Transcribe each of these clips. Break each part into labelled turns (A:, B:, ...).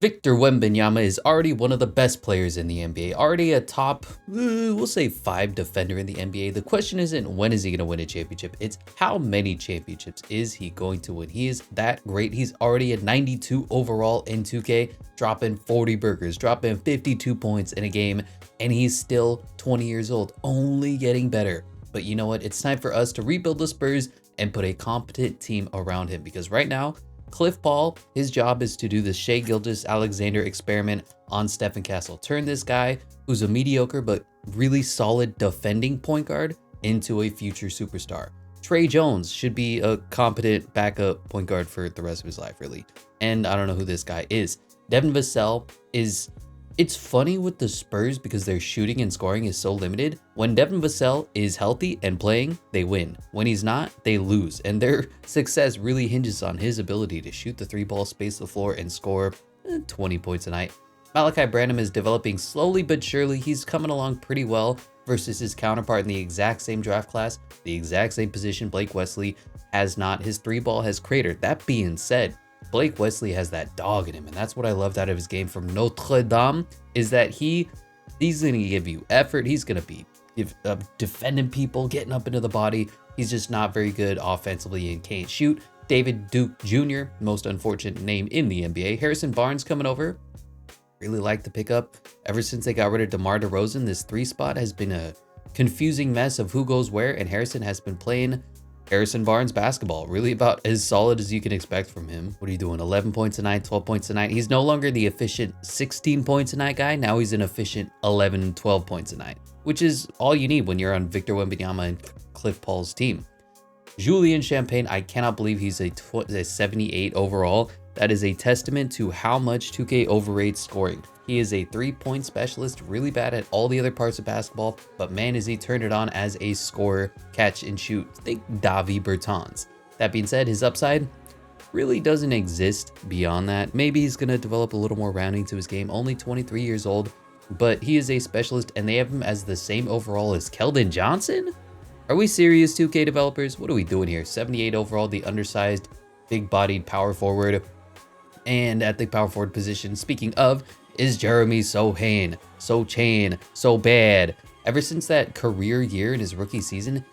A: Victor Wembanyama is already one of the best players in the NBA, already a top, we'll say 5 defender in the NBA. The question isn't when is he going to win a championship, it's how many championships is he going to win. He is that great. He's already at 92 overall in 2K, dropping 40 burgers, dropping 52 points in a game, and he's still 20 years old, only getting better. But you know what? It's time for us to rebuild the Spurs and put a competent team around him, because right now, Cliff Paul, his job is to do the Shai Gilgeous-Alexander experiment on Stephen Castle. Turn this guy, who's a mediocre but really solid defending point guard, into a future superstar. Trey Jones should be a competent backup point guard for the rest of his life, really. And I don't know who this guy is. Devin Vassell is... It's funny with the Spurs because their shooting and scoring is so limited. When Devin Vassell is healthy and playing, they win. When he's not, they lose. And their success really hinges on his ability to shoot the 3-ball, space the floor, and score 20 points a night. Malachi Branham is developing slowly but surely. He's coming along pretty well versus his counterpart in the exact same draft class, the exact same position. Blake Wesley has not. His 3-ball has cratered. That being said, Blake Wesley has that dog in him, and that's what I loved out of his game from Notre Dame, is that he's going to give you effort. He's going to be defending people, getting up into the body. He's just not very good offensively and can't shoot. David Duke Jr., most unfortunate name in the NBA. Harrison Barnes coming over. Really like the pickup. Ever since they got rid of DeMar DeRozan, this 3 spot has been a confusing mess of who goes where, and Harrison has been playing Harrison Barnes basketball, really about as solid as you can expect from him. What are you doing? 11 points a night, 12 points a night. He's no longer the efficient 16 points a night guy. Now he's an efficient 11, 12 points a night, which is all you need when you're on Victor Wembanyama and Cliff Paul's team. Julian Champagne, I cannot believe he's a 78 overall. That is a testament to how much 2K overrates scoring. He is a 3-point specialist, really bad at all the other parts of basketball, but man, is he turned it on as a scorer, catch and shoot. Think Davi Bertans. That being said, his upside really doesn't exist beyond that. Maybe he's going to develop a little more rounding to his game, only 23 years old, but he is a specialist, and they have him as the same overall as Keldon Johnson? Are we serious, 2K developers? What are we doing here? 78 overall, the undersized, big-bodied power forward. And at the power forward position, speaking of, is Jeremy Sochan. So bad. Ever since that career year in his rookie season,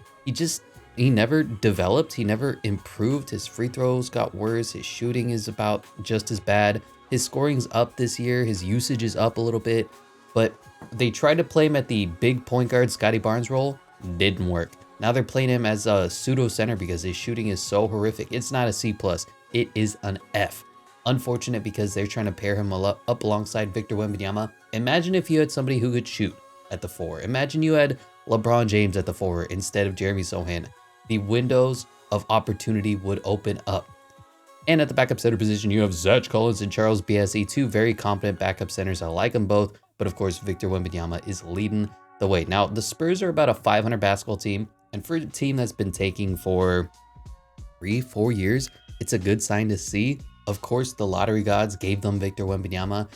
A: he never developed. He never improved. His free throws got worse. His shooting is about just as bad. His scoring's up this year. His usage is up a little bit. But they tried to play him at the big point guard Scotty Barnes role. Didn't work. Now they're playing him as a pseudo center because his shooting is so horrific. It's not a C+. It is an F. Unfortunate because they're trying to pair him up alongside Victor Wembanyama. Imagine if you had somebody who could shoot at the 4. Imagine you had LeBron James at the 4 instead of Jeremy Sochan. The windows of opportunity would open up. And at the backup center position, you have Zach Collins and Charles Biasi, 2 very competent backup centers. I like them both, but of course, Victor Wembanyama is leading the way. Now, the Spurs are about a 500 basketball team, and for a team that's been taking for 3-4 years, it's a good sign to see. Of course, the lottery gods gave them Victor Wembanyama.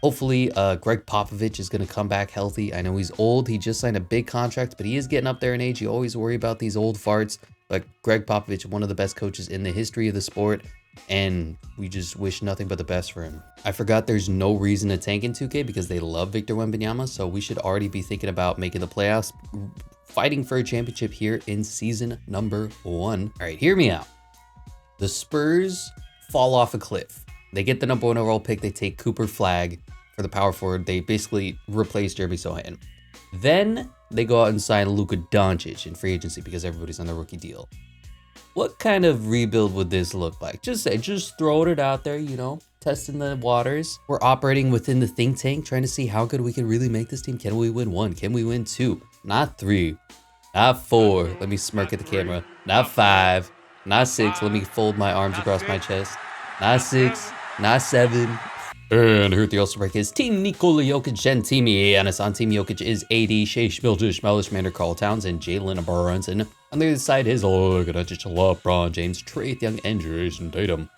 A: Hopefully, Greg Popovich is going to come back healthy. I know he's old. He just signed a big contract, but he is getting up there in age. You always worry about these old farts. But Greg Popovich, one of the best coaches in the history of the sport, and we just wish nothing but the best for him. I forgot there's no reason to tank in 2K because they love Victor Wembanyama, so we should already be thinking about making the playoffs, fighting for a championship here in season number 1. All right, hear me out. The Spurs fall off a cliff. They get the number 1 overall pick. They take Cooper Flagg for the power forward. They basically replace Jeremy Sochan. Then they go out and sign Luka Doncic in free agency because everybody's on the rookie deal. What kind of rebuild would this look like? Just throwing it out there, you know, testing the waters. We're operating within the think tank, trying to see how good we can really make this team. Can we win 1? Can we win 2? Not 3, not 4. Let me smirk at the camera. Not 5. Not 6, let me fold my arms across my chest. Not 6, not 7. And here at the All-Star break is Team Nikola Jokic and Team Giannis. On Team Jokic is AD, Shea Schmildish, Schmander, Karl Towns, and Jalen Brunson. On the other side is LeBron James, Trae Young, and Jason Tatum.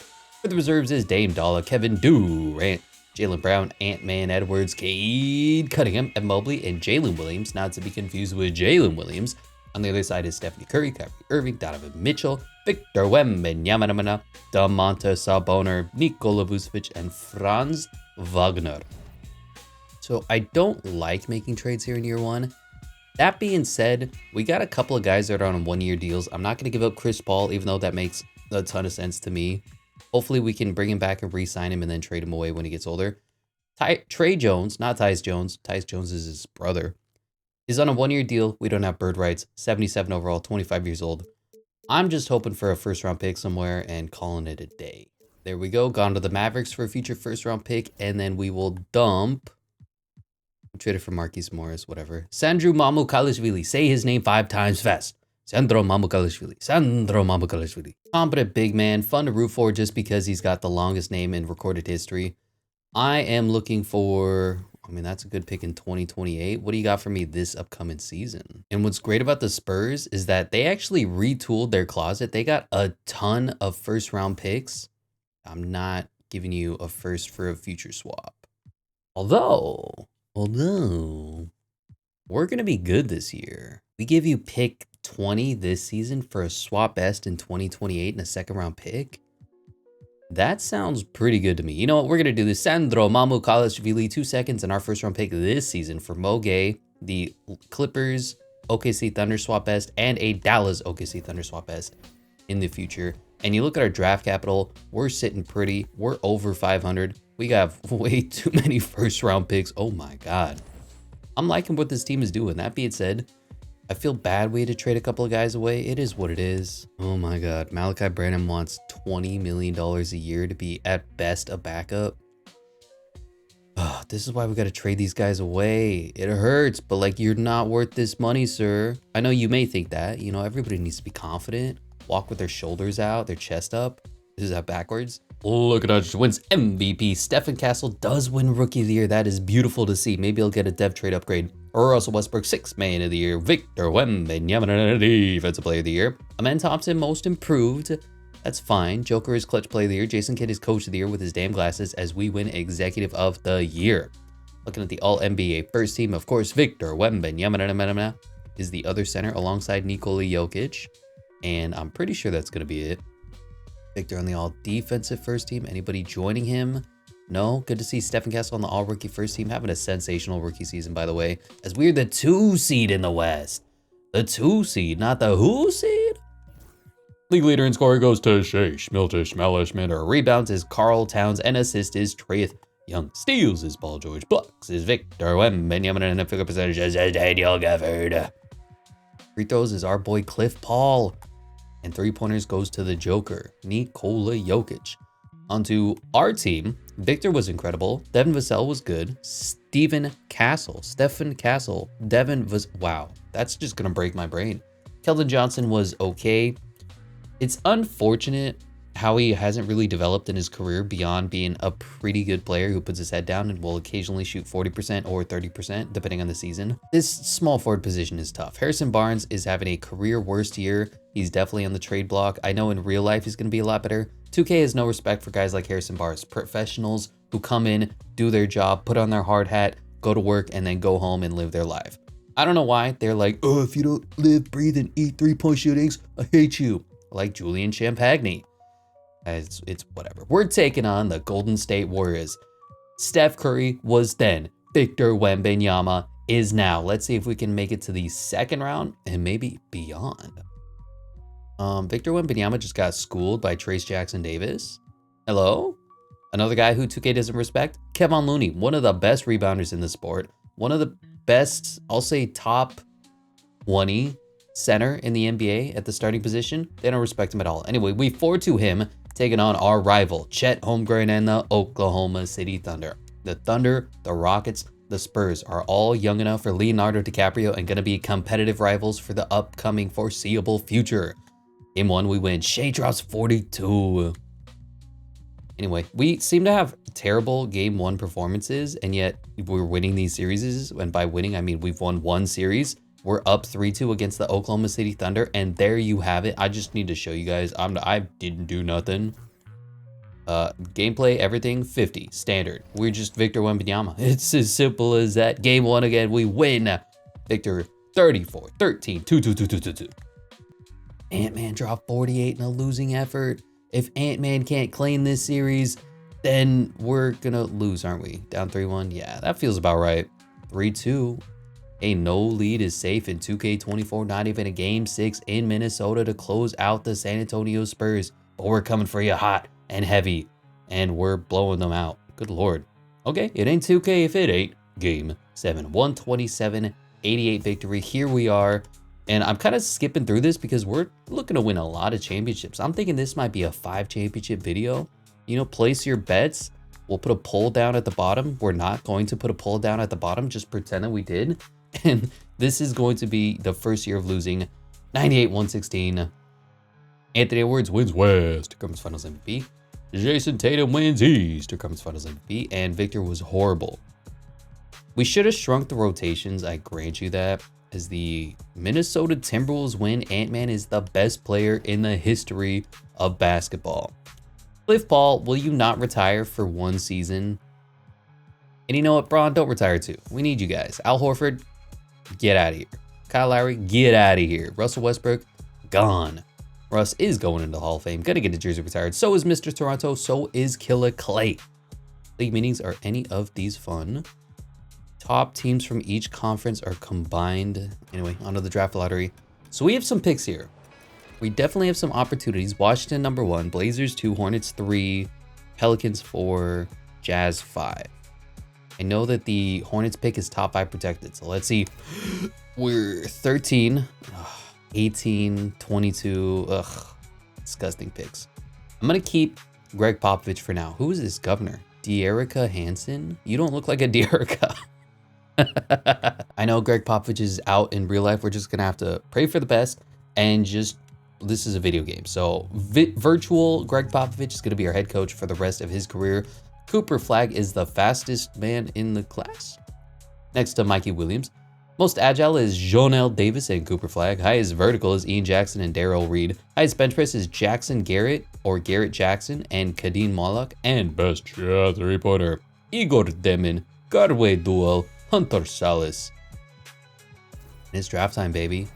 A: For the reserves is Dame Dolla, Kevin Durant, Jaylen Brown, Ant-Man Edwards, Cade Cunningham, Evan Mobley, and Jalen Williams, not to be confused with Jalen Williams. On the other side is Stephanie Curry, Kyrie Irving, Donovan Mitchell, Victor Wembanyama, Domantas Sabonis, Nikola Vucevic, and Franz Wagner. So I don't like making trades here in year one. That being said, we got a couple of guys that are on one-year deals. I'm not going to give up Chris Paul, even though that makes a ton of sense to me. Hopefully we can bring him back and re-sign him and then trade him away when he gets older. Trey Jones, not Tyus Jones. Tyus Jones is his brother. Is on a one-year deal. We don't have bird rights. 77 overall, 25 years old. I'm just hoping for a first-round pick somewhere and calling it a day. There we go. Gone to the Mavericks for a future first-round pick, and then we will dump... Traded for Marquise Morris, whatever. Sandro Mamukelashvili. Say his name 5 times fast. Sandro Mamukelashvili. Sandro Mamukelashvili. Competent big man. Fun to root for just because he's got the longest name in recorded history. I am looking for... I mean, that's a good pick in 2028. What do you got for me this upcoming season? And what's great about the Spurs is that they actually retooled their closet. They got a ton of first-round picks. I'm not giving you a first for a future swap. Although we're going to be good this year. We give you pick 20 this season for a swap best in 2028 and a second-round pick. That sounds pretty good to me. You know what? We're going to do this. Sandro Mamukelashvili, 2 seconds, and our first-round pick this season for Mo Gay, the Clippers OKC Thunder swap best, and a Dallas OKC Thunder swap best in the future. And you look at our draft capital, we're sitting pretty. We're over 500. We got way too many first-round picks. Oh my God. I'm liking what this team is doing. That being said, I feel bad we had to trade a couple of guys away. It is what it is. Oh my God. Malachi Branham wants $20 million a year to be at best a backup. Oh, this is why we got to trade these guys away. It hurts, but like, you're not worth this money, sir. I know you may think that. You know, everybody needs to be confident. Walk with their shoulders out, their chest up. This is that backwards. Look at us, wins MVP. Stephen Castle does win Rookie of the Year. That is beautiful to see. Maybe he'll get a dev trade upgrade. Russell Westbrook, 6th Man of the Year. Victor Wembanyama, Defensive Player of the Year. Amen Thompson, Most Improved. That's fine. Joker is Clutch Player of the Year. Jason Kidd is Coach of the Year with his damn glasses as we win Executive of the Year. Looking at the All-NBA First Team, of course, Victor Wembanyama is the other center alongside Nikola Jokic. And I'm pretty sure that's going to be it. Victor on the All-Defensive First Team. Anybody joining him? No? Good to see Stephen Castle on the All-Rookie First Team. Having a sensational rookie season, by the way. As we're the 2 seed in the West. The 2 seed, not the who seed? League leader in scoring goes to Shea Schmelishman. Rebounds is Karl Towns. And assist is Trae Young. Steals is Paul George. Blocks is Victor Wembanyama. And a figure percentage is Daniel Gafford. Free throws is our boy Cliff Paul. And 3-pointers goes to the Joker, Nikola Jokic. Onto our team, Victor was incredible. Devin Vassell was good. Stephen Castle, wow, that's just gonna break my brain. Keldon Johnson was okay. It's unfortunate how he hasn't really developed in his career beyond being a pretty good player who puts his head down and will occasionally shoot 40% or 30%, depending on the season. This small forward position is tough. Harrison Barnes is having a career worst year. He's definitely on the trade block. I know in real life he's going to be a lot better. 2K has no respect for guys like Harrison Barnes, professionals who come in, do their job, put on their hard hat, go to work, and then go home and live their life. I don't know why. They're like, oh, if you don't live, breathe, and eat 3-point shootings, I hate you. Like Julian Champagny. It's whatever. We're taking on the Golden State Warriors. Steph Curry was then. Victor Wembanyama is now. Let's see if we can make it to the second round and maybe beyond. Victor Wembanyama just got schooled by Trace Jackson Davis. Hello? Another guy who 2K doesn't respect? Kevon Looney, one of the best rebounders in the sport. One of the best, I'll say top 20 center in the NBA at the starting position. They don't respect him at all. Anyway, we forward to him taking on our rival, Chet Holmgren and the Oklahoma City Thunder. The Thunder, the Rockets, the Spurs are all young enough for Leonardo DiCaprio and going to be competitive rivals for the upcoming foreseeable future. Game 1, we win. Shea drops 42. Anyway, we seem to have terrible game 1 performances, and yet we're winning these series. And by winning, I mean we've won 1 series. We're up 3-2 against the Oklahoma City Thunder, and there you have it. I just need to show you guys. I didn't do nothing. Gameplay, everything, 50, standard. We're just Victor Wembanyama. It's as simple as that. Game 1 again, we win. Victor, 34, 13, 2, 2, 2, 2, 2, 2. Ant-Man dropped 48 in a losing effort. If Ant-Man can't claim this series, then we're gonna lose, aren't we? Down 3-1? Yeah, that feels about right. 3-2. A no lead is safe in 2K24, not even a game 6 in Minnesota to close out the San Antonio Spurs. But we're coming for you hot and heavy, and we're blowing them out. Good Lord. Okay, it ain't 2K if it ain't. Game 7, 127-88 victory. Here we are. And I'm kind of skipping through this because we're looking to win a lot of championships. I'm thinking this might be a 5 championship video. You know, place your bets. We'll put a poll down at the bottom. We're not going to put a poll down at the bottom. Just pretend that we did. And this is going to be the first year of losing. 98-116. Anthony Edwards wins West. Comes Finals MVP. Jason Tatum wins East. Comes Finals MVP. And Victor was horrible. We should have shrunk the rotations. I grant you that. As the Minnesota Timberwolves win, Ant-Man is the best player in the history of basketball. Cliff Paul, will you not retire for 1 season? And you know what, Braun, don't retire too. We need you guys. Al Horford, get out of here. Kyle Lowry, get out of here. Russell Westbrook, gone. Russ is going into the Hall of Fame. Gonna get a jersey retired. So is Mr. Toronto. So is Killer Clay. League meetings, are any of these fun? Top teams from each conference are combined. Anyway, onto the draft lottery. So we have some picks here. We definitely have some opportunities. Washington number 1, Blazers 2, Hornets 3, Pelicans 4, Jazz 5. I know that the Hornets pick is top 5 protected. So let's see. We're 13, 18, 22. Ugh, disgusting picks. I'm going to keep Greg Popovich for now. Who is this governor? De'Erica Hansen? You don't look like a De'Erica. I know Greg Popovich is out in real life. We're just gonna have to pray for the best and just, this is a video game. So virtual Greg Popovich is gonna be our head coach for the rest of his career. Cooper Flagg is the fastest man in the class, next to Mikey Williams. Most agile is Jonell Davis and Cooper Flagg. Highest vertical is Ian Jackson and Darrell Reed. Highest bench press is Jackson Garrett or Garrett Jackson and Kadeem Moloch. And best shot 3-pointer, Igor Demin, Garway Duel, Hunter Salas. It's draft time, baby.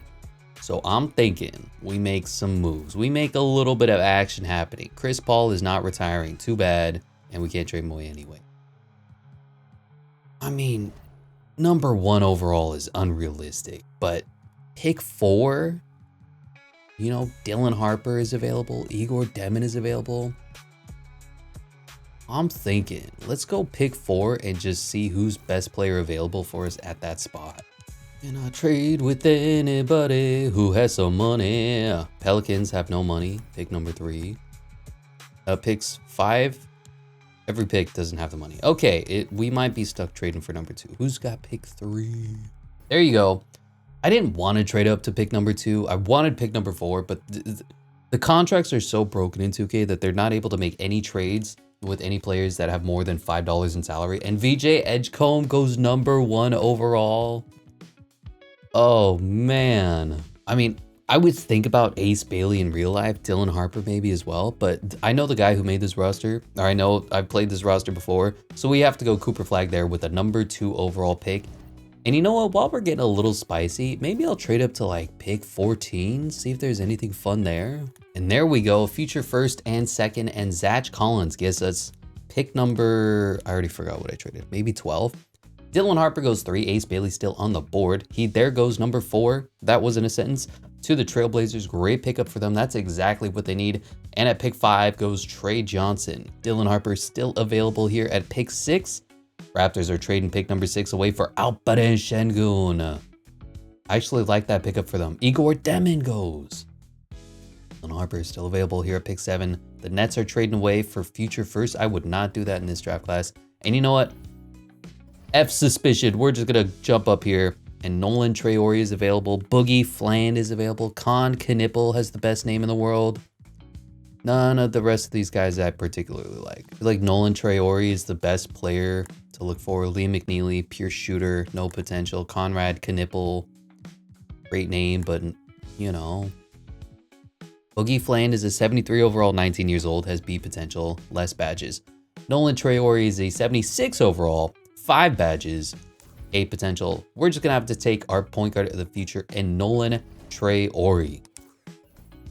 A: So I'm thinking we make some moves. We make a little bit of action happening. Chris Paul is not retiring. Too bad. And we can't trade him away anyway. I mean, number 1 overall is unrealistic. But pick 4, you know, Dylan Harper is available. Igor Demin is available. I'm thinking, let's go pick 4 and just see who's best player available for us at that spot. And I trade with anybody who has some money. Pelicans have no money. Pick number 3. Picks 5. Every pick doesn't have the money. Okay, we might be stuck trading for number 2. Who's got pick 3? There you go. I didn't want to trade up to pick number 2. I wanted pick number 4, but the contracts are so broken in 2K that they're not able to make any trades with any players that have more than $5 in salary. And VJ Edgecombe goes number 1 overall. Oh man. I mean, I would think about Ace Bailey in real life, Dylan Harper maybe as well, but I know the guy who made this roster, or I know I've played this roster before, so we have to go Cooper Flagg there with a number 2 overall pick. And you know what, while we're getting a little spicy, maybe I'll trade up to like pick 14, see if there's anything fun there. And there we go, future 1st and 2nd, and Zach Collins gives us pick number, I already forgot what I traded, maybe 12. Dylan Harper goes 3, Ace Bailey still on the board. There goes number 4, that wasn't a sentence, to the Trailblazers. Great pickup for them, that's exactly what they need. And at pick 5 goes Trey Johnson. Dylan Harper still available here at pick 6. Raptors are trading pick number 6 away for Alperen Şengün. I actually like that pickup for them. Igor Demin goes. Dylan Harper is still available here at pick 7. The Nets are trading away for future 1st. I would not do that in this draft class. And you know what? F suspicion. We're just gonna jump up here. And Nolan Traore is available. Boogie Fland is available. Con Knipple has the best name in the world. None of the rest of these guys I particularly like. I feel like Nolan Traore is the best player to look for. Liam McNeely, pure shooter, no potential. Conrad Knipple, great name, but you know. Boogie Fland is a 73 overall, 19 years old, has B potential, less badges. Nolan Traore is a 76 overall, 5 badges, 8 potential. We're just gonna have to take our point guard of the future and Nolan Traore.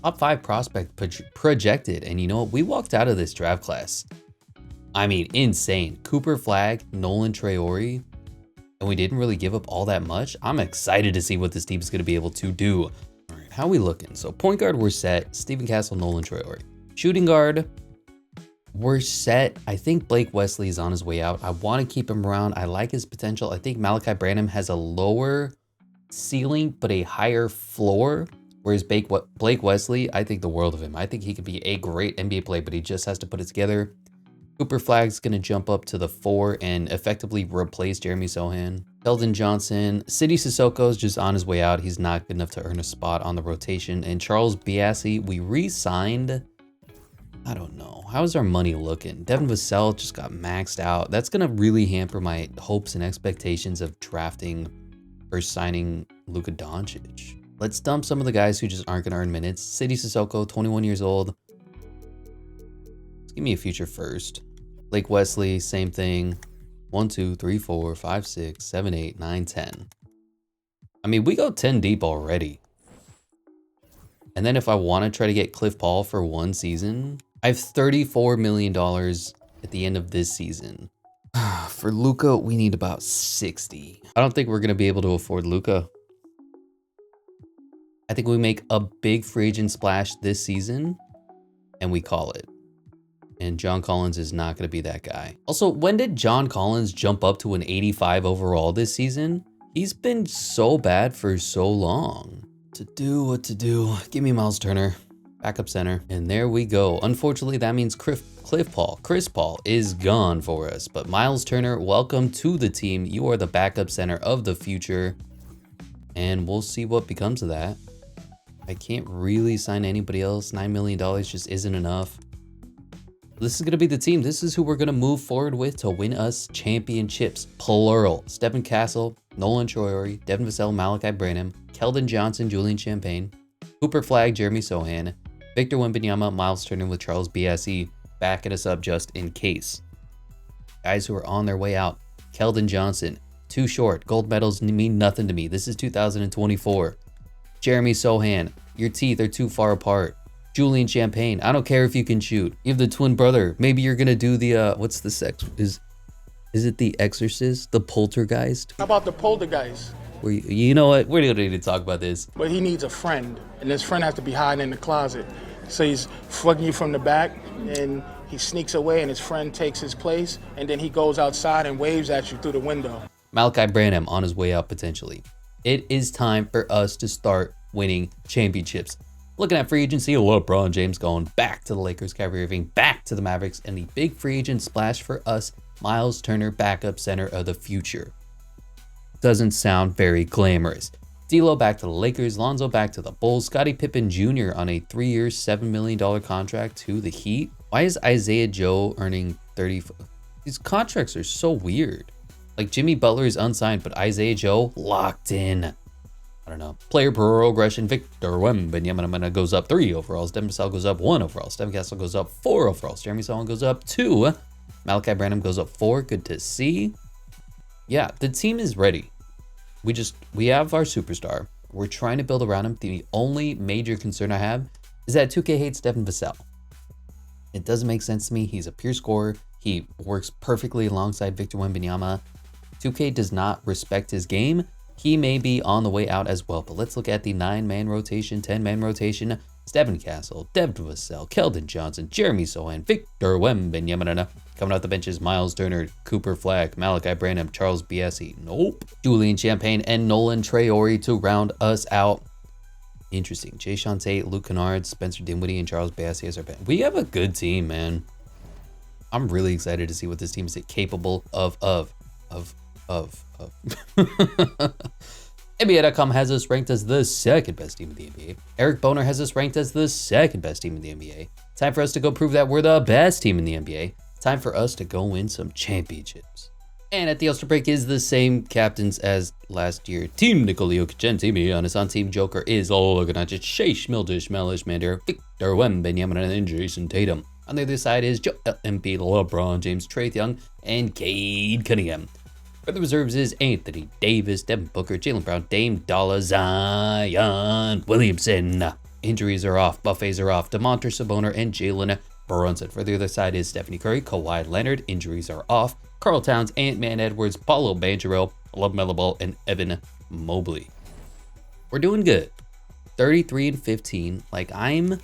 A: Top 5 prospect projected. And you know what? We walked out of this draft class, I mean, insane. Cooper Flag, Nolan Traore, and we didn't really give up all that much. I'm excited to see what this team is going to be able to do. All right, how are we looking? So point guard, we're set. Steven Castle, Nolan Traore. Shooting guard, we're set. I think Blake Wesley is on his way out. I want to keep him around. I like his potential. I think Malachi Branham has a lower ceiling, but a higher floor. Whereas Blake Wesley, I think the world of him. I think he could be a great NBA player, but he just has to put it together. Cooper Flag's going to jump up to the 4 and effectively replace Jeremy Sohan. Keldon Johnson. Sidy Sissoko's just on his way out. He's not good enough to earn a spot on the rotation. And Charles Biassi, we re-signed. I don't know. How's our money looking? Devin Vassell just got maxed out. That's going to really hamper my hopes and expectations of drafting or signing Luka Doncic. Let's dump some of the guys who just aren't going to earn minutes. Sidy Sissoko, 21 years old. Let's give me a future first. Blake Wesley, same thing. 1, 2, 3, 4, 5, 6, 7, 8, 9, 10. I mean, we go 10 deep already. And then if I want to try to get Cliff Paul for 1 season, I have $34 million at the end of this season. For Luka, we need about 60. I don't think we're going to be able to afford Luka. I think we make a big free agent splash this season and we call it. And John Collins is not going to be that guy. Also, when did John Collins jump up to an 85 overall this season? He's been so bad for so long. What to do? Give me Miles Turner, backup center. And there we go. Unfortunately, that means Chris Paul is gone for us. But Miles Turner, welcome to the team. You are the backup center of the future. And we'll see what becomes of that. I can't really sign anybody else. $9 million just isn't enough. This is going to be the team. This is who we're going to move forward with to win us championships. Plural. Stephen Castle, Nolan Traore, Devin Vassell, Malachi Branham, Keldon Johnson, Julian Champagne, Cooper Flag, Jeremy Sohan, Victor Wembanyama, Miles Turner with Charles Biassi backing us up just in case. Guys who are on their way out. Keldon Johnson, too short. Gold medals mean nothing to me. This is 2024. Jeremy Sohan, your teeth are too far apart. Julian Champagne, I don't care if you can shoot. You have the twin brother. Maybe you're gonna do the what's the sex? Is it the Exorcist? The Poltergeist?
B: How about the Poltergeist?
A: You know what? We don't need to talk about this.
B: But he needs a friend, and this friend has to be hiding in the closet. So he's fucking you from the back, and he sneaks away, and his friend takes his place, and then he goes outside and waves at you through the window.
A: Malachi Branham on his way out potentially. It is time for us to start winning championships. Looking at free agency, LeBron James going back to the Lakers, Kyrie Irving back to the Mavericks, and the big free agent splash for us, Miles Turner, backup center of the future. Doesn't sound very glamorous. D'Lo back to the Lakers, Lonzo back to the Bulls, Scottie Pippen Jr. on a 3-year, $7 million contract to the Heat. Why is Isaiah Joe earning 30? These contracts are so weird. Like Jimmy Butler is unsigned, but Isaiah Joe locked in. I don't know. Player progression, Victor Wembanyama goes up 3 overalls. Devin Vassell goes up 1 overall. Stephen Castle goes up 4 overalls. Jeremy Sohan goes up 2. Malachi Branham goes up 4. Good to see. Yeah, the team is ready. We have our superstar. We're trying to build around him. The only major concern I have is that 2K hates Devin Vassell. It doesn't make sense to me. He's a pure scorer. He works perfectly alongside Victor Wembanyama. 2K does not respect his game. He may be on the way out as well, but let's look at the 9-man rotation, 10-man rotation. Stephen Castle, Devin Vassell, Keldon Johnson, Jeremy Sohan, Victor Wembanyama. Coming out the benches, Miles Turner, Cooper Flag, Malachi Branham, Charles Biassi. Nope. Julian Champagne and Nolan Traore to round us out. Interesting. Jayshawn Tate, Luke Kennard, Spencer Dinwiddie, and Charles Biassi as our bench. We have a good team, man. I'm really excited to see what this team is capable of. NBA.com has us ranked as the 2nd best team in the NBA. Eric Boner has us ranked as the 2nd best team in the NBA. Time for us to go prove that we're the best team in the NBA. Time for us to go win some championships. And at the All-Star break is the same captains as last year. Team Nikola Jokic and Team Giannis on Team Joker is Olga Doncic, Shea Schmildish, Melish Mander, Victor Wembanyama, and Jason Tatum. On the other side is Joel Embiid, LeBron James, Trae Young, and Cade Cunningham. For the reserves is Anthony Davis, Devin Booker, Jaylen Brown, Dame Dolla, Zion Williamson. Injuries are off, buffets are off. Demontre Sabonis and Jalen Brunson. For the other side is Stephanie Curry, Kawhi Leonard. Injuries are off. Karl Towns, Ant-Man Edwards, Paulo Banchero, LaMelo Ball, and Evan Mobley. We're doing good. 33-15. Like, I'm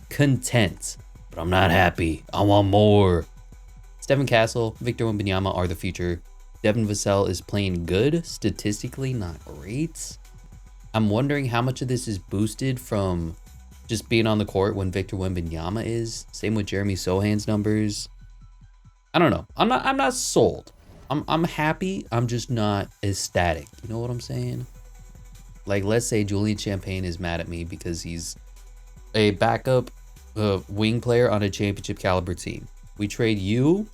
A: content, but I'm not happy. I want more. Stephen Castle, Victor Wembanyama are the future. Devin Vassell is playing good, statistically not great. I'm wondering how much of this is boosted from just being on the court when Victor Wembanyama is. Same with Jeremy Sohan's numbers. I don't know. I'm not sold. I'm happy. I'm just not ecstatic. You know what I'm saying? Like, let's say Julian Champagne is mad at me because he's a backup wing player on a championship caliber team. We trade you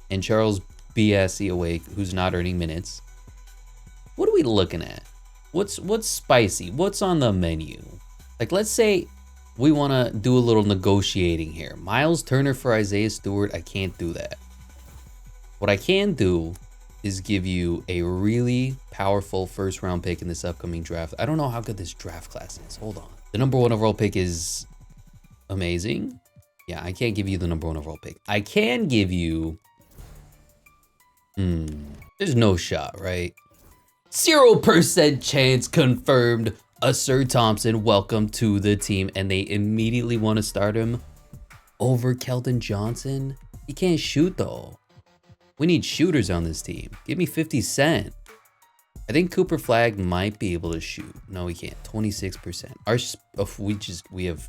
A: and Charles BSC away, who's not earning minutes. What are we looking at? What's spicy? What's on the menu? Like, let's say we want to do a little negotiating here. Miles Turner for Isaiah Stewart, I can't do that. What I can do is give you a really powerful first round pick in this upcoming draft. I don't know how good this draft class is. Hold on. The number 1 overall pick is amazing. Yeah, I can't give you the number 1 overall pick. I can give you... there's no shot, right? 0% chance confirmed. Asir Thompson, welcome to the team. And they immediately want to start him over Keldon Johnson. He can't shoot, though. We need shooters on this team. Give me 50 Cent. I think Cooper Flag might be able to shoot. No, he can't. 26%. We have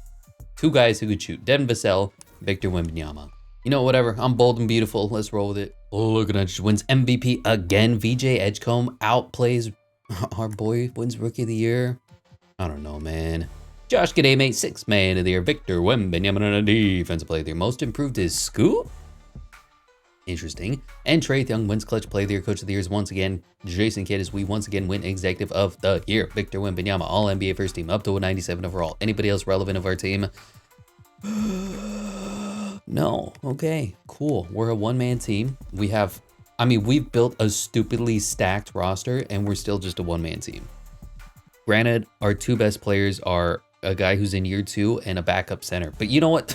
A: 2 guys who could shoot. Devin Vassell, Victor Wembanyama. You know, whatever. I'm bold and beautiful. Let's roll with it. Oh, look at that. Just wins MVP again. VJ Edgecombe outplays our boy. Wins Rookie of the Year. I don't know, man. Josh Giddey, 6th man of the year. Victor Wembanyama on a defensive player of the year. Most improved is Scoop. Interesting. And Trae Young wins clutch play of the year, coach of the years once again. Jason Kidd as we once again win executive of the year. Victor Wembanyama, all NBA first team, up to a 97 overall. Anybody else relevant of our team? No. Okay, cool. We're a one-man team. We've built a stupidly stacked roster and we're still just a one-man team. Granted, our 2 best players are a guy who's in year 2 and a backup center. But you know what?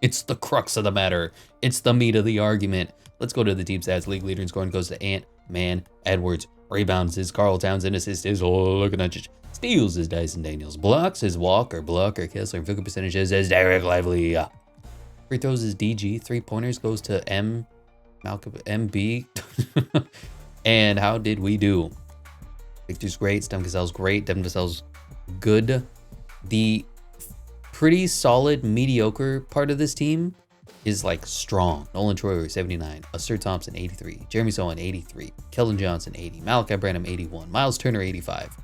A: It's the crux of the matter. It's the meat of the argument. Let's go to the team stats. League leader in scoring goes to Ant-Man Edwards. Rebounds is Karl Towns. And assists is Luka. Steals is Dyson Daniels. Blocks is Walker Kessler. And field goal percentages is Derek Lively. Free throws is DG. 3-pointers goes to MB. And how did we do? Victor's great. Stephen Cassell's great. Devin Vassell's good. The pretty solid, mediocre part of this team is like strong. Nolan Troyer, 79. Asir Thompson, 83. Jeremy Sohan, 83. Keldon Johnson, 80. Malachi Branham, 81. Miles Turner, 85.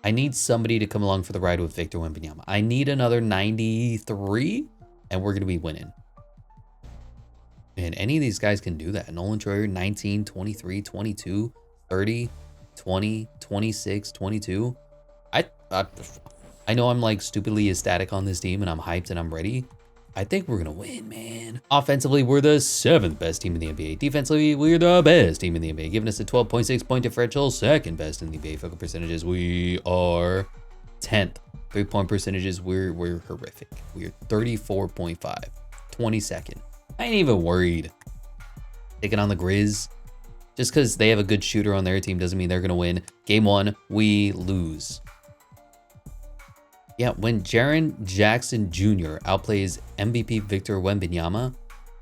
A: I need somebody to come along for the ride with Victor Wembanyama. I need another 93, and we're going to be winning. And any of these guys can do that. Nolan Troyer, 19, 23, 22, 30, 20, 26, 22. I know I'm like stupidly ecstatic on this team and I'm hyped and I'm ready. I think we're going to win, man. Offensively, we're the 7th best team in the NBA. Defensively, we're the best team in the NBA, giving us a 12.6 point differential, 2nd best in the NBA. Field goal percentages, we are 10th. 3-point percentages, we're horrific. We're 34.5, 22nd. I ain't even worried. Taking on the Grizz. Just because they have a good shooter on their team doesn't mean they're going to win. Game 1, we lose. Yeah, when Jaren Jackson Jr. outplays MVP Victor Wembanyama,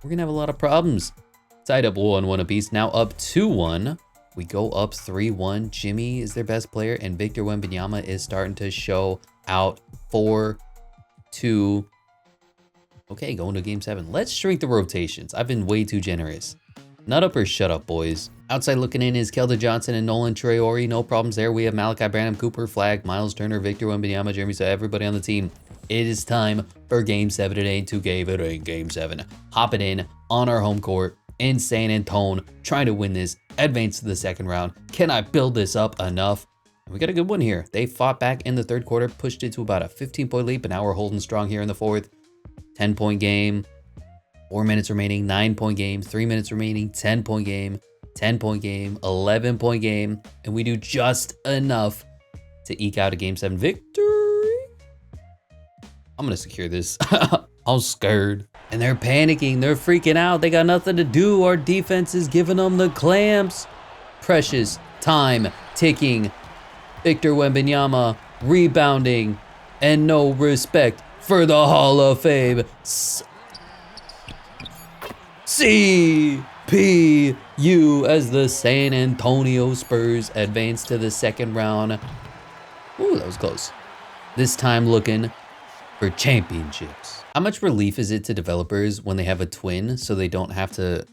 A: we're going to have a lot of problems. Tied up 1-1 apiece, now up 2-1. We go up 3-1. Jimmy is their best player, and Victor Wembanyama is starting to show out 4-2. Okay, going to game 7. Let's shrink the rotations. I've been way too generous. Nut up or shut up, boys. Outside looking in is Keldon Johnson and Nolan Traore. No problems there. We have Malachi Branham, Cooper Flag, Miles Turner, Victor Wembanyama, Jeremy Sohan, everybody on the team. It is time for Game 7 today. 2K, it ain't Game 7. Hopping in on our home court in San Antonio, trying to win this, advance to the 2nd round. Can I build this up enough? And we got a good one here. They fought back in the 3rd quarter, pushed it to about a 15-point lead, but now we're holding strong here in the 4th. 10-point game. 4 minutes remaining, 9-point game, 3 minutes remaining, 10-point game, 10-point game, 11-point game, and we do just enough to eke out a Game 7 victory. I'm gonna secure this. I'm scared. And they're panicking, they're freaking out. They got nothing to do. Our defense is giving them the clamps. Precious time ticking. Victor Wembanyama rebounding, and no respect for the Hall of Fame. CPU as the San Antonio Spurs advance to the second round. Ooh, that was close. This time looking for championships. How much relief is it to developers when they have a twin so they don't have to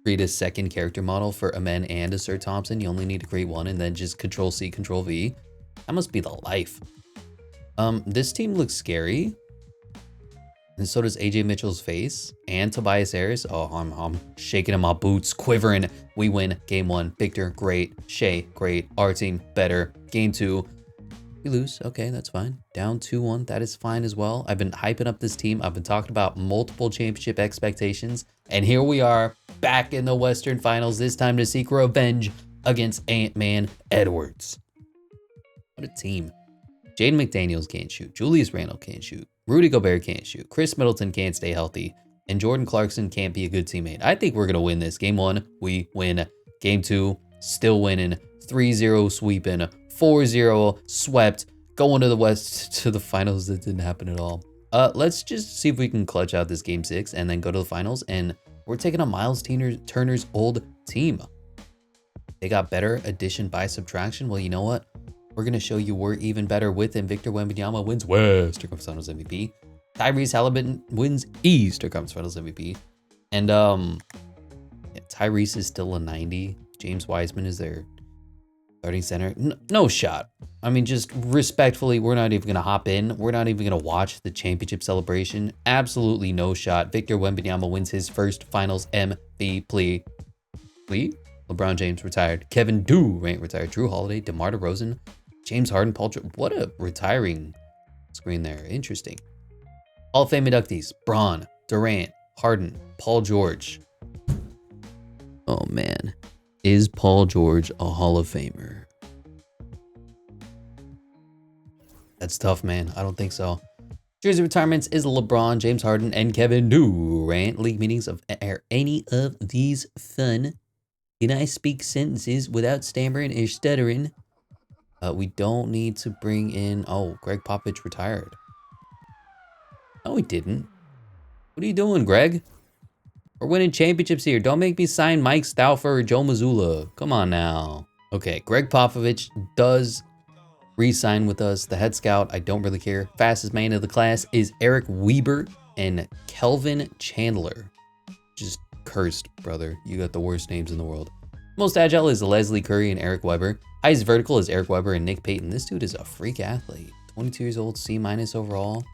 A: create a second character model for Amen and a Sir Thompson? You only need to create one and then just Control C, Control V. That must be the life. This team looks scary. And so does AJ Mitchell's face and Tobias Harris. Oh, I'm shaking in my boots, quivering. We win game 1. Victor, great. Shea, great. Our team, better. Game 2, we lose. Okay, that's fine. Down 2-1, that is fine as well. I've been hyping up this team. I've been talking about multiple championship expectations. And here we are, back in the Western Finals, this time to seek revenge against Ant-Man Edwards. What a team. Jaden McDaniels can't shoot. Julius Randle can't shoot. Rudy Gobert can't shoot. Chris Middleton can't stay healthy. And Jordan Clarkson can't be a good teammate. I think we're going to win this. Game 1, we win. Game 2, still winning. 3-0 sweeping. 4-0 swept. Going to the West to the finals. That didn't happen at all. Let's just see if we can clutch out this game 6 and then go to the finals. And we're taking on Miles Turner's old team. They got better addition by subtraction. Well, you know what? We're going to show you we're even better with him. Victor Wembanyama wins Western Conference Finals MVP. Tyrese Halliburton wins Eastern Conference Finals MVP. And Tyrese is still a 90. James Wiseman is their starting center. No shot. I mean, just respectfully, we're not even going to hop in. We're not even going to watch the championship celebration. Absolutely no shot. Victor Wembanyama wins his first finals MVP. LeBron James retired. Kevin Durant retired. Drew Holiday, DeMar DeRozan, James Harden, Paul George. What a retiring screen there. Interesting. Hall of Fame inductees: Bron, Durant, Harden, Paul George. Oh man, is Paul George a Hall of Famer? That's tough, man. I don't think so. Jersey retirements is LeBron, James Harden, and Kevin Durant. League meetings of are any of these fun? Can I speak sentences without stammering or stuttering? We don't need to bring in... Oh, Greg Popovich retired. No, he didn't. What are you doing, Greg? We're winning championships here. Don't make me sign Mike Stauffer or Joe Mazzulla. Come on now. Okay, Greg Popovich does re-sign with us. The head scout, I don't really care. Fastest man of the class is Eric Weber and Kelvin Chandler. Just cursed, brother. You got the worst names in the world. Most agile is Leslie Curry and Eric Weber. Highest vertical is Eric Weber and Nick Payton. This dude is a freak athlete. 22 years old, C- overall.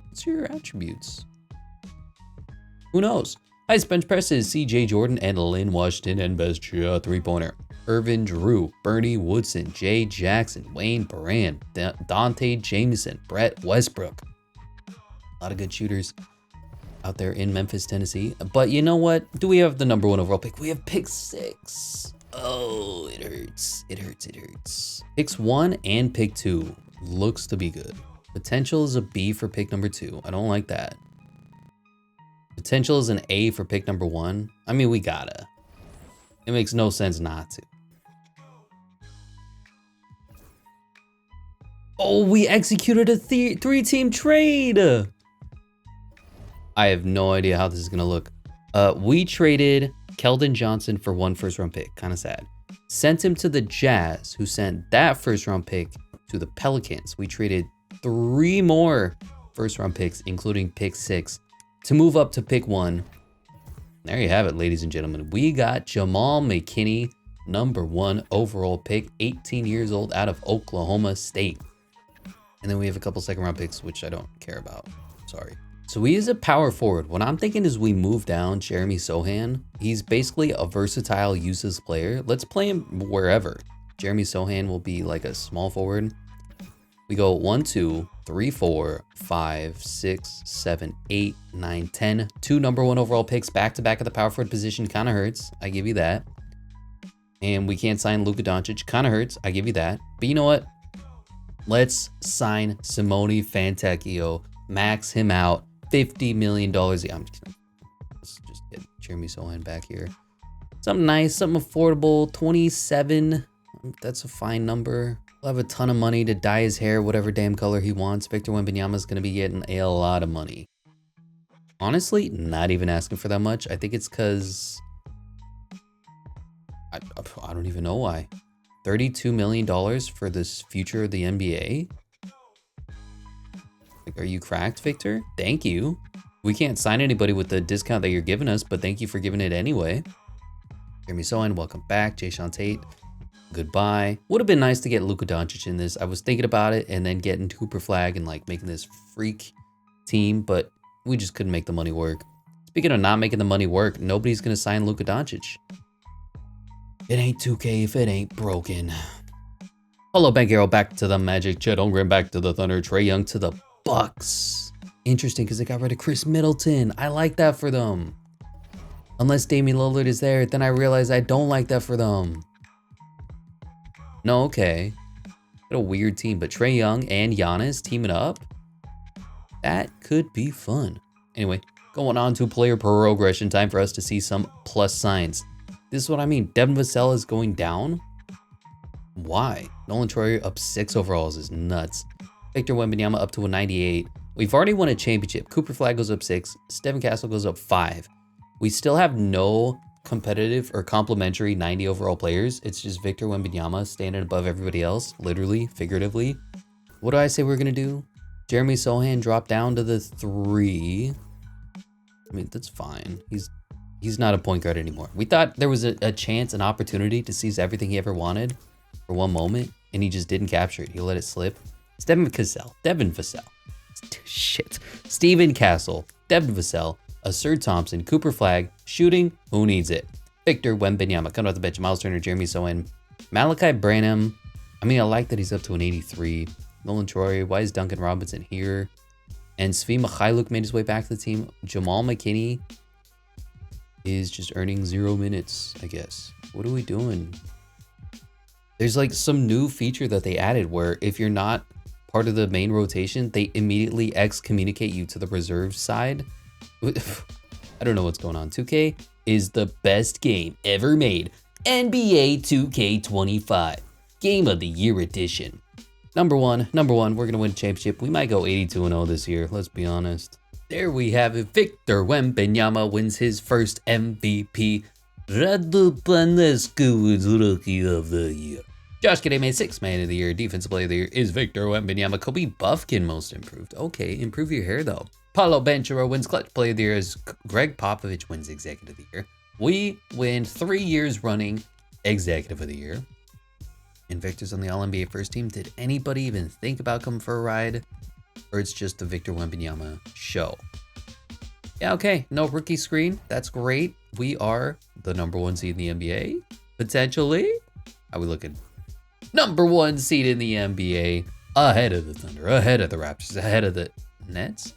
A: What's your attributes? Who knows? Highest bench press is CJ Jordan and Lynn Washington, and best shot three-pointer: Irvin Drew, Bernie Woodson, Jay Jackson, Wayne Brand, Dante Jameson, Brett Westbrook. A lot of good shooters out there in Memphis, Tennessee. But you know what? Do we have the number 1 overall pick? We have pick 6. Oh, it hurts. It hurts. It hurts. Picks 1 and pick 2 looks to be good. Potential is a B for pick number 2. I don't like that. Potential is an A for pick number 1. I mean, we gotta. It makes no sense not to. Oh, we executed a 3-team trade. I have no idea how this is gonna look. We traded Keldon Johnson for 1 first-round pick. Kind of sad. Sent him to the Jazz, who sent that first-round pick to the Pelicans. We traded 3 more first-round picks, including pick 6, to move up to pick 1. There you have it, ladies and gentlemen. We got Jamal McKinney, number 1 overall pick, 18 years old, out of Oklahoma State. And then we have a couple second-round picks, which I don't care about. Sorry. So he is a power forward. What I'm thinking is we move down Jeremy Sohan. He's basically a versatile, useless player. Let's play him wherever. Jeremy Sohan will be like a small forward. We go 1, 2, 3, 4, 5, 6, 7, 8, 9, 10. 2 number 1 overall picks back to back at the power forward position. Kind of hurts. I give you that. And we can't sign Luka Doncic. Kind of hurts. I give you that. But you know what? Let's sign Simone Fontecchio Max him out. $50 million. Yeah, I'm let's just get Jeremy Sohan back here. Something nice, something affordable. 27. That's a fine number. He'll have a ton of money to dye his hair whatever damn color he wants. Victor Wembanyama is going to be getting a lot of money. Honestly, not even asking for that much. I think it's because I don't even know why. $32 million for this future of the NBA? Like, are you cracked, Victor? Thank you. We can't sign anybody with the discount that you're giving us, but thank you for giving it anyway. Jeremy Sohan, welcome back. Jayshawn Tate, goodbye. Would have been nice to get Luka Doncic in this. I was thinking about it and then getting Cooper Flag and like making this freak team, but we just couldn't make the money work. Speaking of not making the money work, nobody's going to sign Luka Doncic. It ain't 2K if it ain't broken. Hello, Bankero back to the Magic. Chet Holmgren back to the Thunder. Trae Young to the Bucks. Interesting because they got rid of Chris Middleton. I like that for them. Unless Damian Lillard is there, then I realize I don't like that for them. No, okay. What a weird team, but Trae Young and Giannis teaming up? That could be fun. Anyway, going on to player progression. Time for us to see some plus signs. This is what I mean. Devin Vassell is going down. Why? Nolan Troyer up 6 overalls is nuts. Victor Wembanyama up to a 98. We've already won a championship. Cooper Flag goes up 6. Stephen Castle goes up 5. We still have no competitive or complimentary 90 overall players. It's just Victor Wembanyama standing above everybody else, literally, figuratively. What do I say we're going to do? Jeremy Sohan dropped down to the 3. I mean, that's fine. He's not a point guard anymore. We thought there was a chance, an opportunity to seize everything he ever wanted for one moment, and he just didn't capture it. He let it slip. Devin Vassell. Shit. Steven Castle, Devin Vassell, Asur Thompson, Cooper Flag, shooting, who needs it? Victor Wembanyama, coming off the bench, Miles Turner, Jeremy Sohan, Malachi Branham. I mean, I like that he's up to an 83. Nolan Troyer, why is Duncan Robinson here? And Svi Mikhailuk made his way back to the team. Jamal McKinney is just earning 0 minutes, I guess. What are we doing? There's like some new feature that they added where if you're not part of the main rotation, they immediately excommunicate you to the reserve side. I don't know what's going on. 2K is the best game ever made. NBA 2K25 Game of the Year Edition. Number one, we're gonna win a championship. We might go 82-0 this year, let's be honest. There we have it. Victor Wembanyama wins his first MVP. Radupanescu is Rookie of the Year. Josh Giddey made 6th Man of the Year. Defensive Player of the Year is Victor Wembanyama. Kobe Buffkin Most Improved. Okay, improve your hair though. Paulo Banchero wins Clutch Player of the Year as Greg Popovich wins Executive of the Year. We win 3 years running Executive of the Year. And Victor's on the All-NBA first team. Did anybody even think about coming for a ride? Or it's just the Victor Wembanyama show? Yeah, okay. No rookie screen. That's great. We are the #1 seed in the NBA. Potentially. How we looking? #1 seed in the NBA. Ahead of the Thunder. Ahead of the Raptors. Ahead of the Nets.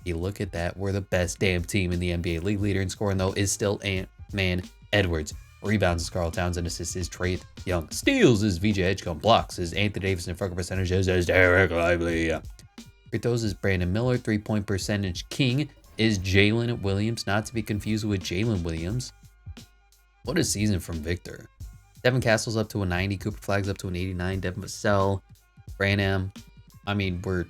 A: You look at that. We're the best damn team in the NBA. League leader in scoring, though, is still Ant-Man Edwards. Rebounds is Karl Townsend. Assists is Trae Young. Steals is VJ Edgecombe. Blocks is Anthony Davis. And front percentages is Derek Lively. Free throws is Brandon Miller. 3-point percentage king is Jalen Williams. Not to be confused with Jalen Williams. What a season from Victor. Devin Castle's up to a 90. Cooper Flag's up to an 89. Devin Vassell. Branham. I mean, we're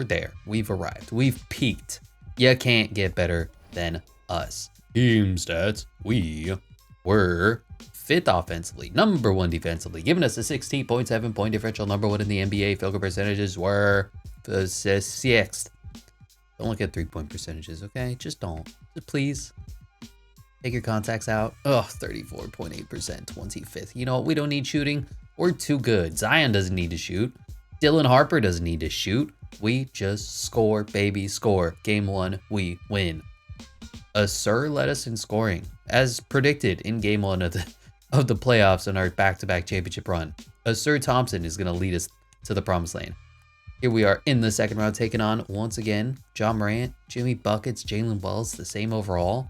A: there. We've arrived. We've peaked. You can't get better than us. Team stats. We were 5th offensively, #1 defensively, giving us a 16.7 point differential, #1 in the NBA. Field goal percentages were 6th. Don't look at 3-point percentages, okay? Just don't. Just please. Take your contacts out. Oh, 34.8%, 25th. You know what? We don't need shooting. We're too good. Zion doesn't need to shoot. Dylan Harper doesn't need to shoot. We just score, baby, score. Game 1, we win. Asur led us in scoring, as predicted in Game 1 of the playoffs in our back-to-back championship run. Asur Thompson is going to lead us to the promised land. Here we are in the second round, taking on, once again, John Morant, Jimmy Buckets, Jalen Wells, the same overall.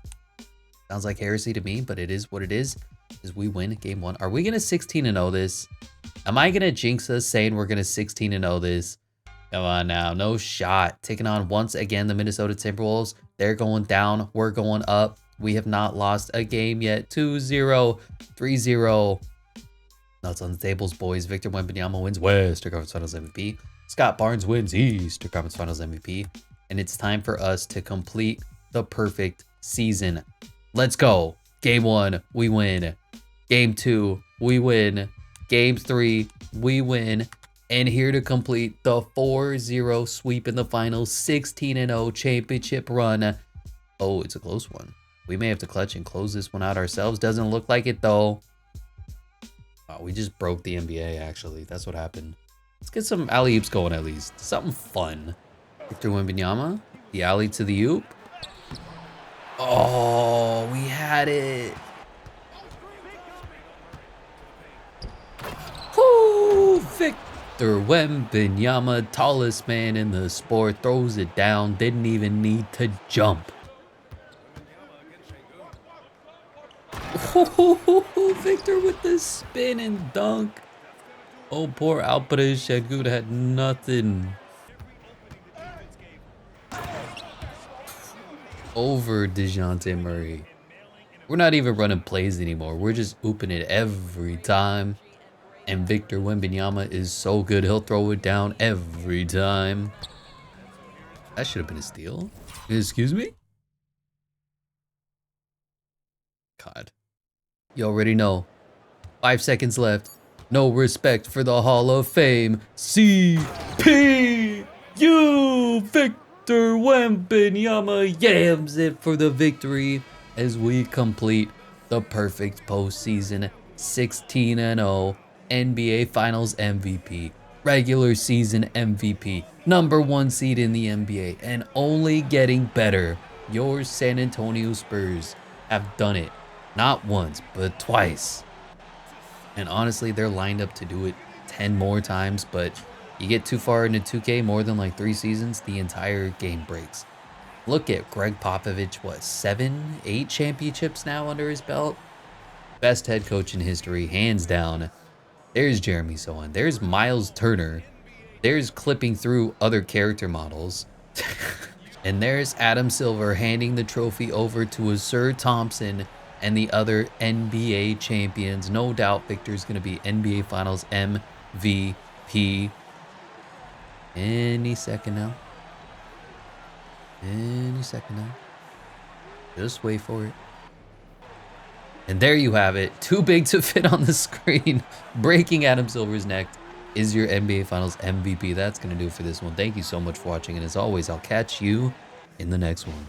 A: Sounds like heresy to me, but it is what it is we win Game 1. Are we going to 16-0 this? Am I going to jinx us saying we're going to 16-0 this? Come on now, no shot. Taking on once again the Minnesota Timberwolves. They're going down, we're going up. We have not lost a game yet. 2-0, 3-0. Nuts on the tables, boys. Victor Wembanyama wins Western Conference Finals MVP. Scott Barnes wins Eastern Conference Finals MVP. And it's time for us to complete the perfect season. Let's go. Game 1, we win. Game 2, we win. Game 3, we win. And here to complete the 4-0 sweep in the finals, 16-0 championship run. Oh, it's a close one. We may have to clutch and close this one out ourselves. Doesn't look like it though. Oh, we just broke the NBA actually. That's what happened. Let's get some alley-oops going at least. Something fun. Victor Wembanyama, the alley to the oop. Oh, we had it. Woo, Victor Wembanyama, tallest man in the sport, throws it down, didn't even need to jump. Victor with the spin and dunk. Oh, poor Alperen Şengün had nothing. Over DeJounte Murray. We're not even running plays anymore. We're just ooping it every time. And Victor Wembanyama is so good, he'll throw it down every time. That should have been a steal. Excuse me? God. You already know. 5 seconds left. No respect for the Hall of Fame. CPU! Victor Wembanyama yams it for the victory as we complete the perfect postseason. 16-0 NBA Finals MVP, regular season MVP, #1 seed in the NBA, and only getting better. Your San Antonio Spurs have done it. Not once, but twice. And honestly, they're lined up to do it 10 more times, but you get too far into 2K, more than like 3 seasons, the entire game breaks. Look at Greg Popovich, what, 7, 8 championships now under his belt? Best head coach in history, hands down. There's Jeremy Sohan. There's Miles Turner. There's clipping through other character models. And there's Adam Silver handing the trophy over to a Sir Thompson and the other NBA champions. No doubt Victor's going to be NBA Finals MVP any second now. Any second now. Just wait for it. And there you have it. Too big to fit on the screen. Breaking Adam Silver's neck is your NBA Finals MVP. That's going to do it for this one. Thank you so much for watching. And as always, I'll catch you in the next one.